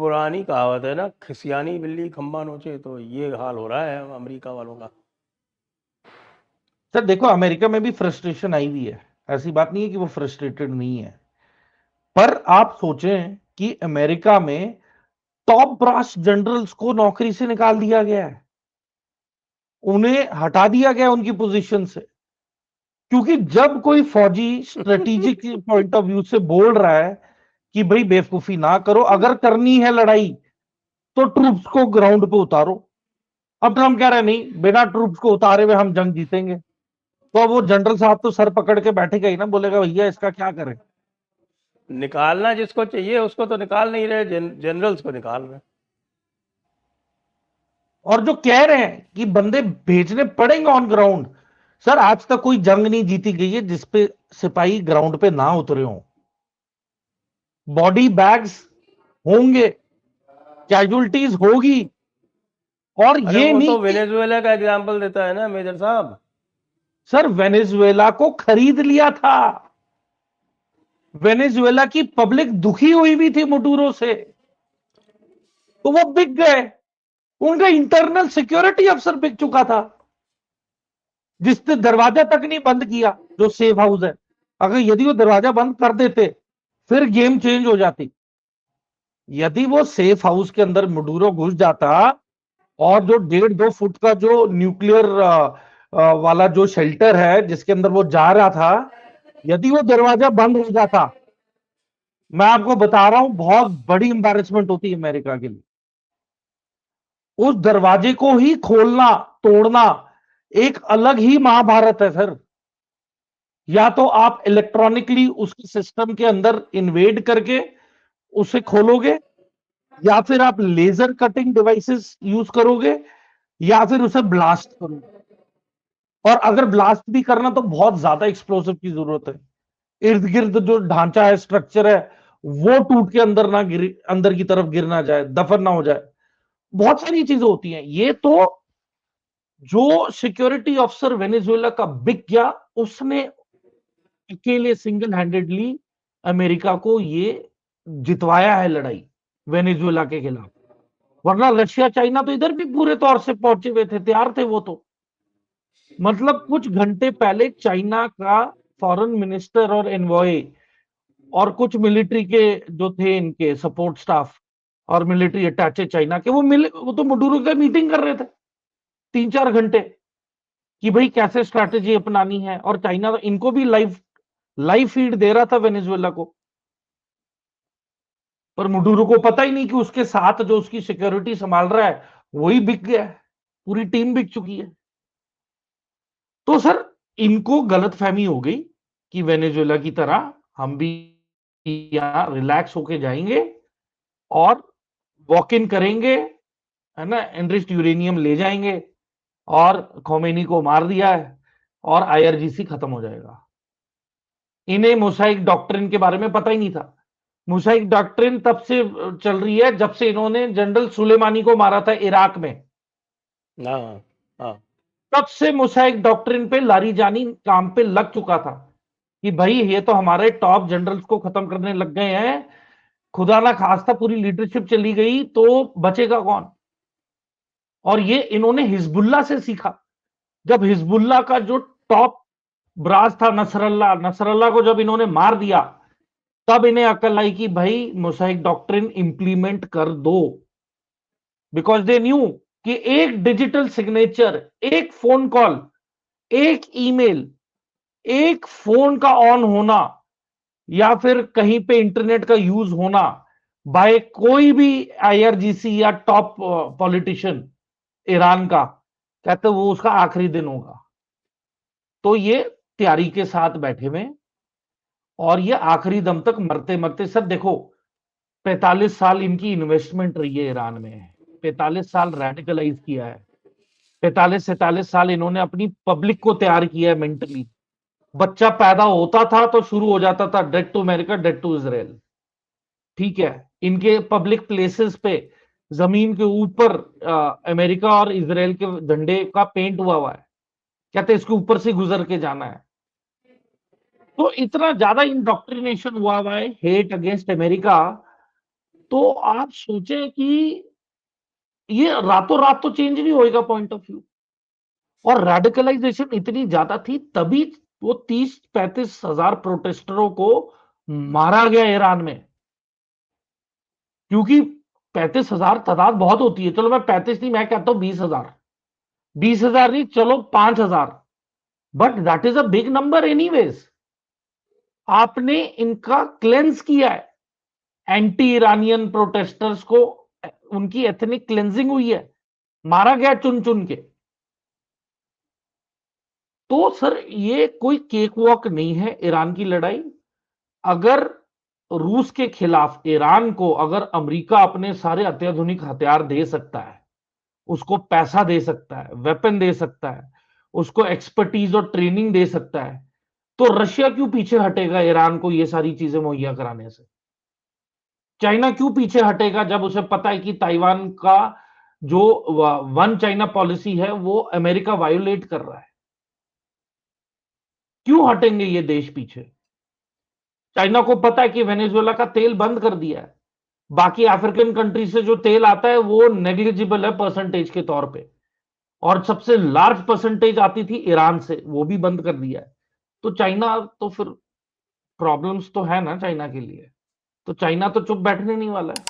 पुरानी कहावत है ना, खिसियानी बिल्ली खंबा नोचे, तो ये हाल हो रहा है अमेरिका वालों का। सर देखो, अमेरिका में भी फ्रस्ट्रेशन आई हुई है, ऐसी बात नहीं है कि वो फ्रस्ट्रेटेड नहीं है। पर आप सोचें कि अमेरिका में टॉप ब्रास जनरल्स को नौकरी से निकाल दिया गया है, उन्हें हटा दिया गया उनकी पोजीशन से। क्योंकि जब कोई फौजी स्ट्रेटेजिक पॉइंट ऑफ व्यू से बोल रहा है कि भाई बेवकूफी ना करो, अगर करनी है लड़ाई तो ट्रूप्स को ग्राउंड पे उतारो। अब ट्रम्प कह रहे हैं नहीं, बिना ट्रूप्स को उतारे हुए हम जंग जीतेंगे। तो अब वो जनरल साहब तो सर पकड़ के बैठेगा ही ना, बोलेगा भैया इसका क्या करें। निकालना जिसको चाहिए उसको तो निकाल नहीं रहे, जनरल्स को निकाल रहे। और जो कह रहे हैं कि बंदे भेजने पड़ेंगे ऑन ग्राउंड, सर आज तक कोई जंग नहीं जीती गई है जिसपे सिपाही ग्राउंड पे ना उतरे हों। बॉडी बैग्स होंगे, कैजुअलिटीज होगी। और अरे ये वो नहीं तो कि वेनेजुएला का एग्जाम्पल देता है ना मेजर साहब। सर वेनेजुएला को खरीद लिया था, वेनेजुएला की पब्लिक दुखी हुई भी थी मुडूरो से, तो वो बिक गए। उनका इंटरनल सिक्योरिटी अफसर बिक चुका था, जिसने दरवाजा तक नहीं बंद किया, जो सेफ हाउस है। अगर यदि वो दरवाजा बंद कर देते फिर गेम चेंज हो जाती। यदि वो सेफ हाउस के अंदर मुडूरो घुस जाता और जो 1.5-2 फुट का जो न्यूक्लियर वाला जो शेल्टर है जिसके अंदर वो जा रहा था, यदि वो दरवाजा बंद हो जाता, मैं आपको बता रहा हूं बहुत बड़ी एम्बैरेसमेंट होती है अमेरिका के लिए। उस दरवाजे को ही खोलना, तोड़ना एक अलग ही महाभारत है सर। या तो आप इलेक्ट्रॉनिकली उसके सिस्टम के अंदर इन्वेड करके उसे खोलोगे, या फिर आप लेजर कटिंग डिवाइसेस यूज करोगे, या फिर उसे ब्लास्ट करोगे। और अगर ब्लास्ट भी करना तो बहुत ज्यादा एक्सप्लोसिव की जरूरत है। इर्द गिर्द जो ढांचा है, स्ट्रक्चर है, वो टूट के अंदर ना गिर, अंदर की तरफ गिर ना जाए, दफन ना हो जाए। बहुत सारी चीजें होती हैं। ये तो जो सिक्योरिटी ऑफिसर वेनेजुएला का बिक गया, उसने अकेले सिंगल हैंडेडली अमेरिका को ये जितवाया है लड़ाई वेनेजुएला के खिलाफ। वरना रशिया चाइना तो इधर भी पूरे तौर से पहुंचे हुए थे, तैयार थे वो तो। मतलब कुछ घंटे पहले चाइना का फॉरेन मिनिस्टर और एनवॉय और कुछ मिलिट्री के जो थे, इनके सपोर्ट स्टाफ और मिलिट्री अटैचे चाइना के, वो मिले, वो तो मडूरो का मीटिंग कर रहे थे 3-4 घंटे कि भाई कैसे स्ट्रैटेजी अपनानी है। और चाइना तो इनको भी लाइव लाइव फीड दे रहा था वेनेजुएला को। पर मुडूरो को पता ही नहीं कि उसके साथ जो उसकी सिक्योरिटी संभाल रहा है वही बिक गया है, पूरी टीम बिक चुकी है। तो सर इनको गलतफहमी हो गई कि वेनेजुएला की तरह हम भी यहां रिलैक्स होके जाएंगे और वॉक इन करेंगे, है ना, एनरिच्ड यूरेनियम ले जाएंगे और खोमेनी को मार दिया है और आईआरजीसी खत्म हो जाएगा। इन्हें मोसाइक डॉक्ट्रिन के बारे में पता ही नहीं था। मोसाइक डॉक्ट्रिन तब से चल रही है जब से इन्होंने जनरल सुलेमानी को मारा था इराक में। हाँ हाँ। तब से मोसाइक डॉक्ट्रिन पे लारीजानी काम पे लग चुका था कि भाई ये तो हमारे टॉप जनरल्स को खत्म करने लग गए हैं, खुदा ना खास्ता पूरी लीडरशिप चली गई तो बचेगा कौन। और ये इन्होंने हिजबुल्ला से सीखा। जब हिजबुल्ला का जो टॉप ब्रास था नसरल्ला, नसरल्ला को जब इन्होंने मार दिया, तब इन्हें अकल आई कि भाई मोसाइक डॉक्ट्रिन इंप्लीमेंट कर दो। बिकॉज दे न्यू कि एक डिजिटल सिग्नेचर, एक फोन कॉल, एक ईमेल, एक फोन का ऑन होना, या फिर कहीं पे इंटरनेट का यूज होना बाय कोई भी आईआरजीसी या टॉप पॉलिटिशियन ईरान का, कहते वो उसका आखिरी दिन होगा। तो ये तैयारी के साथ बैठे हुए और ये आखिरी दम तक मरते मरते। सर देखो, 45 साल इनकी इन्वेस्टमेंट रही है ईरान में, 45 साल रेडिकलाइज किया है, 45-47 साल इन्होंने अपनी पब्लिक को तैयार किया है मेंटली। बच्चा पैदा होता था तो शुरू हो जाता था death to America, death to Israel. ठीक है, इनके पब्लिक प्लेसेस पे जमीन के ऊपर अमेरिका और इसराइल के झंडे का पेंट हुआ है, कहते इसके ऊपर से गुजर के जाना है। तो इतना ज्यादा इंडोक्ट्रिनेशन हुआ है हेट अगेंस्ट अमेरिका तो आप सोचे कि ये रातों रात तो चेंज नहीं होएगा पॉइंट ऑफ व्यू, और रेडिकलाइजेशन इतनी ज्यादा थी तभी वो 30-35 हजार प्रोटेस्टरों को मारा गया ईरान में, क्योंकि 35 हजार तादाद बहुत होती है। चलो मैं 35 नहीं, मैं कहता हूं 20 हजार, 20 हजार नहीं, चलो 5 हजार, but that is a big number anyways. आपने इनका क्लेंस किया है, एंटी ईरानियन प्रोटेस्टर्स को, उनकी एथनिक क्लेंजिंग हुई है, मारा गया चुन चुन के। तो सर ये कोई केक वॉक नहीं है ईरान की लड़ाई। अगर रूस के खिलाफ ईरान को अगर अमेरिका अपने सारे अत्याधुनिक हथियार दे सकता है, उसको पैसा दे सकता है, वेपन दे सकता है, उसको एक्सपर्टीज और ट्रेनिंग दे सकता है, तो रशिया क्यों पीछे हटेगा ईरान को ये सारी चीजें मुहैया कराने से? चाइना क्यों पीछे हटेगा जब उसे पता है कि ताइवान का जो वन चाइना पॉलिसी है वो अमेरिका वायोलेट कर रहा है? क्यों हटेंगे ये देश पीछे? चाइना को पता है कि वेनेजुएला का तेल बंद कर दिया है, बाकी अफ्रीकन कंट्री से जो तेल आता है वो नेग्लिजिबल है परसेंटेज के तौर पे, और सबसे लार्ज परसेंटेज आती थी ईरान से, वो भी बंद कर दिया है। तो चाइना तो फिर प्रॉब्लम्स तो है ना चाइना के लिए, तो चाइना तो चुप बैठने नहीं वाला है।